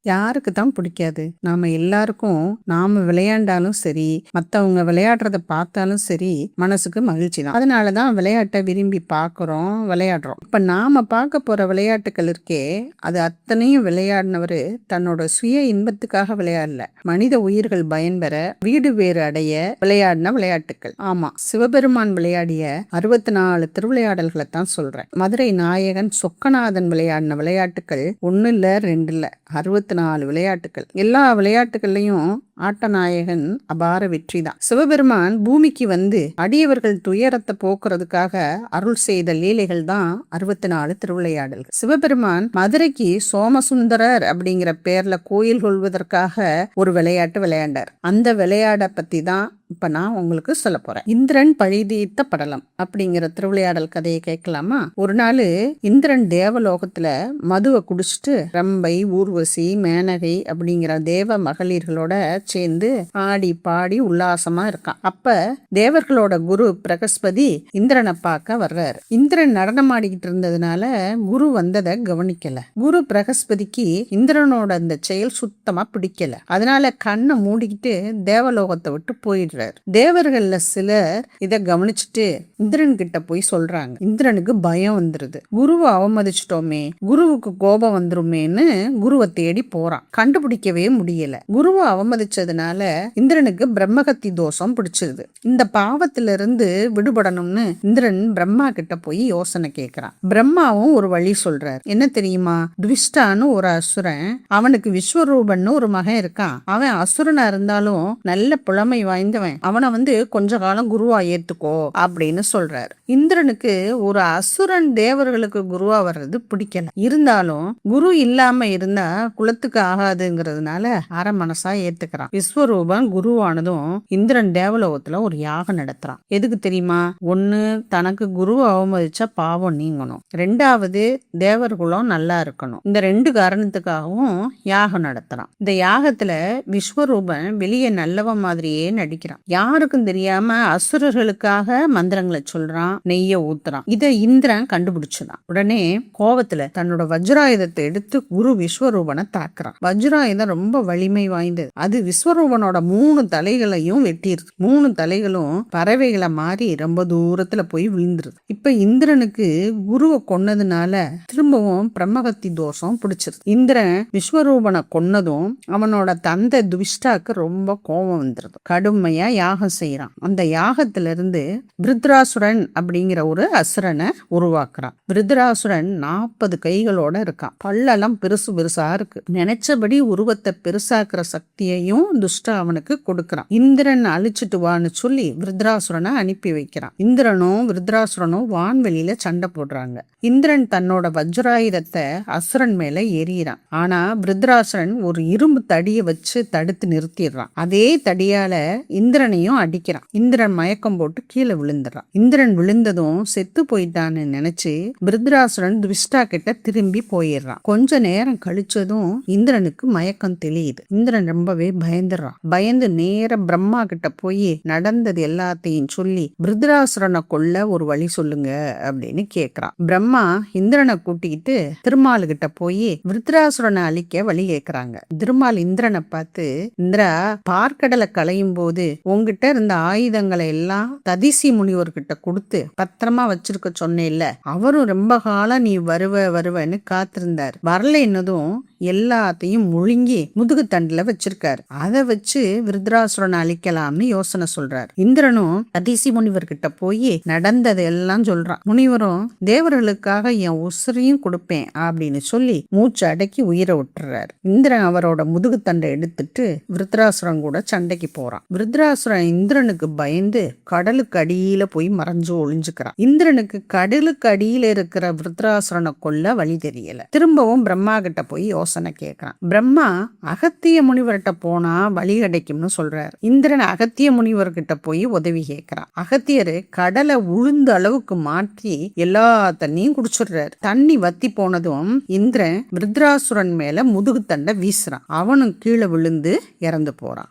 யாருக்கு தான் பிடிக்காது? நாம எல்லாருக்கும் நாம விளையாண்டாலும் சரி, மத்தவங்க விளையாடுறத பார்த்தாலும் சரி, மனசுக்கு மகிழ்ச்சி தான். அதனால தான் விளையாட்டை விரும்பி பார்க்குறோம், விளையாடுறோம். இப்ப நாம பார்க்க போற விளையாட்டுகள் இருக்கே, அது அத்தனையும் விளையாடினவரு தன்னோட சுய இன்பத்துக்காக விளையாடல. மனித உயிர்கள் பயன்பெற, வீடு வேறு அடைய விளையாடின விளையாட்டுகள். ஆமா, சிவபெருமான் விளையாடிய 64 திருவிளையாடல்களை தான் சொல்றேன். மதுரை நாயகன் சொக்கநாதன் விளையாடின விளையாட்டுகள் 1 இல்ல 2 இல்ல 64 விளையாட்டுகள். எல்லா விளையாட்டுகள்லையும் ஆட்டநாயகன் அபார வெற்றி தான். சிவபெருமான் பூமிக்கு வந்து அடியவர்கள் துயரத்தை போக்குறதுக்காக அருள் செய்த லீலைகள் தான் 64 திருவிளையாடல்கள். சிவபெருமான் மதுரைக்கு சோமசுந்தரர் அப்படிங்கிற பேர்ல கோயில் கொள்வதற்காக ஒரு விளையாட்டு விளையாண்டார். அந்த விளையாட பத்தி தான் இப்ப நான் உங்களுக்கு சொல்ல போறேன். இந்திரன் பழிதீர்த்த படலம் அப்படிங்கிற திருவிளையாடல் கதையை கேட்கலாமா? ஒரு நாள் இந்திரன் தேவலோகத்துல மதுவை குடிச்சிட்டு ரம்பை, ஊர்வசி, மேனகை அப்படிங்கிற தேவ மகளிர்களோட சேர்ந்து ஆடி பாடி உல்லாசமா இருக்கான். அப்ப தேவர்களோட குரு பிரகஸ்பதி இந்திரனை பார்க்க வர்றாரு. இந்திரன் நடனம் ஆடிக்கிட்டு இருந்ததுனால குரு வந்ததை கவனிக்கல. குரு பிரகஸ்பதிக்கு இந்திரனோட அந்த செயல் சுத்தமா பிடிக்கல. அதனால கண்ணை மூடிக்கிட்டு தேவலோகத்தை விட்டு போயிடுறாரு. தேவர்கள்ல சிலர் இத கவனிச்சுட்டு இந்திரன் கிட்ட போய் சொல்றாங்க. இந்திரனுக்கு பயம் வந்துருது. குருவை அவமதிச்சிட்டோமே, குருவுக்கு கோபம் வந்துருமேன்னு குருவை தேடி போறான். கண்டுபிடிக்கவே முடியல. குருவை அவமதிச்சதுனால இந்திரனுக்கு பிரம்மகத்தி தோஷம் பிடிச்சிருது. இந்த பாவத்திலிருந்து விடுபடணும்னு இந்திரன் பிரம்மா கிட்ட போய் யோசனை கேட்கிறான். பிரம்மாவும் ஒரு வழி சொல்றாரு. என்ன தெரியுமா? துவிஷ்டான்னு ஒரு அசுரன், அவனுக்கு விஸ்வரூபன்னு ஒரு மகன் இருக்கான். அவன் அசுரனா இருந்தாலும் நல்ல புலமை வாய்ந்தவன். அவனை கொஞ்ச காலம் குருவா ஏத்துக்கோ அப்படின்னு சொல்றாரு. இந்திரனுக்கு ஒரு அசுரன் தேவர்களுக்கு குருவா வர்றது பிடிக்கல. இருந்தாலும் குரு இல்லாம இருந்தா குலத்துக்கு ஆகாதுங்கிறதுனால அரை மனசா ஏத்துக்கிறான். விஸ்வரூபன் குருவானதும் இந்திரன் தேவலோகத்துல ஒரு யாகம் நடத்துறான். எதுக்கு தெரியுமா? ஒண்ணு, தனக்கு குருவை அவமதிச்சா பாவம் நீங்கணும். 2வது, தேவர்களும் நல்லா இருக்கணும். இந்த 2 காரணத்துக்காகவும் யாகம் நடத்துறான். இந்த யாகத்துல விஸ்வரூபன் வெளியே நல்லவன் மாதிரியே நடிக்கிறான். யாருக்கும் தெரியாம அசுரர்களுக்காக மந்திரங்களை சொல்றான், நெய்ய ஊத்துறான். இத இந்திரன் கண்டுபிடிச்சுதான். உடனே கோவத்துல தன்னோட வஜ்ராயுதத்தை எடுத்து குரு விஸ்வரூபனை தாக்குறான். வஜ்ராயுதம் ரொம்ப வலிமை வாய்ந்தது. அது விஸ்வரூபனோட 3 தலைகளையும் வெட்டிருது. 3 தலைகளும் பறவைகளை மாறி ரொம்ப தூரத்துல போய் விழுந்துருது. இப்ப இந்திரனுக்கு குருவை கொன்னதுனால திரும்பவும் பிரம்மகத்தி தோஷம் பிடிச்சிருது. இந்திரன் விஸ்வரூபனை கொன்னதும் அவனோட தந்தை துவிஷ்டாக்கு ரொம்ப கோபம் வந்துருது. கடுமையா யாகம் செய்யறான். அந்த யாகத்துல இருந்து விருத்ராசுரன் அப்படிங்கிற ஒரு அசுரனை உருவாக்குறான். விருத்ராசுரன் 40 கைகளோட இருக்கான். பல்லெல்லாம் பெருசு பெருசா இருக்கு. நினைச்சபடி உருவத்தை பெருசாக்குற சக்தியையும் துஷ்டா அவனுக்கு கொடுக்கறான். இந்திரன் அழிச்சிட்டு வான்னு சொல்லி விருத்ராசுரனை அனுப்பி வைக்கிறான். இந்திரனும் விருத்ராசுரனும் வான்வெளியில சண்டை போடுறாங்க. இந்திரன் தன்னோட வஜ்ராயுதத்தை அசுரன் மேல எறிகிறான். ஆனா விருத்ராசுரன் ஒரு இரும்பு தடியை வச்சு தடுத்து நிறுத்திடுறான். அதே தடியால இந்திரனையும் அடிக்கிறான். இந்திரன் மயக்கம் போட்டு கீழே விழுந்துறான். இந்திரன் விழுந்ததும் செத்து போயிட்டான்னு நினைச்சு விருத்ராசுரன் துவிஷ்டா கிட்ட திரும்பி போயிடுறான். கொஞ்ச நேரம் கழிச்சதும் இந்திரனுக்கு மயக்கம் தெளியுது. இந்திரன் ரொம்பவே பயந்துறான். பயந்து நேர பிரம்மா கிட்ட போய் நடந்தது எல்லாத்தையும் சொல்லி விருத்ராசுரனை கொல்ல ஒரு வழி சொல்லுங்க அப்படின்னு கேக்குறான். பிரம்மா இந்திரனை கூட்டிக்கிட்டு திருமால் கிட்ட போய் விருத்ராசுரனை அழிக்க வழி கேக்குறாங்க. திருமால் இந்திரனை பார்த்து, இந்திரா, பார்க்கடலை களையும் போது உங்ககிட்ட இருந்த ஆயுதங்களை எல்லாம் ததிசி முனிவர்கிட்ட கொடுத்து பத்திரமா வச்சிருக்க சொன்னேல்ல, அவரும் ரொம்ப காலம் நீ வருவன்னு காத்திருந்தார். வரல என்னதும் எல்லாத்தையும் முழுங்கி முதுகு தண்டுல வச்சிருக்காரு. அதை வச்சு விருத்ராசுரனை அழிக்கலாம்னு யோசனை சொல்றாரு. இந்திரனும் ததிசி முனிவர்கிட்ட போய் நடந்தது எல்லாம் சொல்றான். முனிவரும் தேவர்களுக்காக என் உசுரையும் கொடுப்பேன் அப்படின்னு சொல்லி மூச்சு அடக்கி உயிரை விட்டுறாரு. இந்திரன் அவரோட முதுகு தண்டை எடுத்துட்டு விருத்ராசுரன் கூட சண்டைக்கு போறான். விருத்ராசுரன் இந்திரனுக்கு பயந்து கடலுக்கு அடியில போய் மறைஞ்சு ஒளிஞ்சுக்கிறான். இந்திரனுக்கு கடலுக்கு அடியில இருக்கிற விருத்ராசுரனை கொல்ல வழி தெரியல. திரும்பவும் பிரம்மா கிட்ட போய் யோசனை கேட்கிறான். பிரம்மா அகத்திய முனிவர்கிட்ட போனா வழி கிடைக்கும்னு சொல்றாரு. இந்திரன் அகத்திய முனிவர்கிட்ட போய் உதவி கேட்கிறான். அகத்தியரு கடலை உளுந்த அளவுக்கு மாற்றி எல்லா தண்ணியும் குடிச்சிடுறாரு. தண்ணி வத்தி போனதும் இந்திரன் விருத்ராசுரன் மேல முதுகு தண்டை வீசுறான். அவனும் கீழே விழுந்து இறந்து போறான்.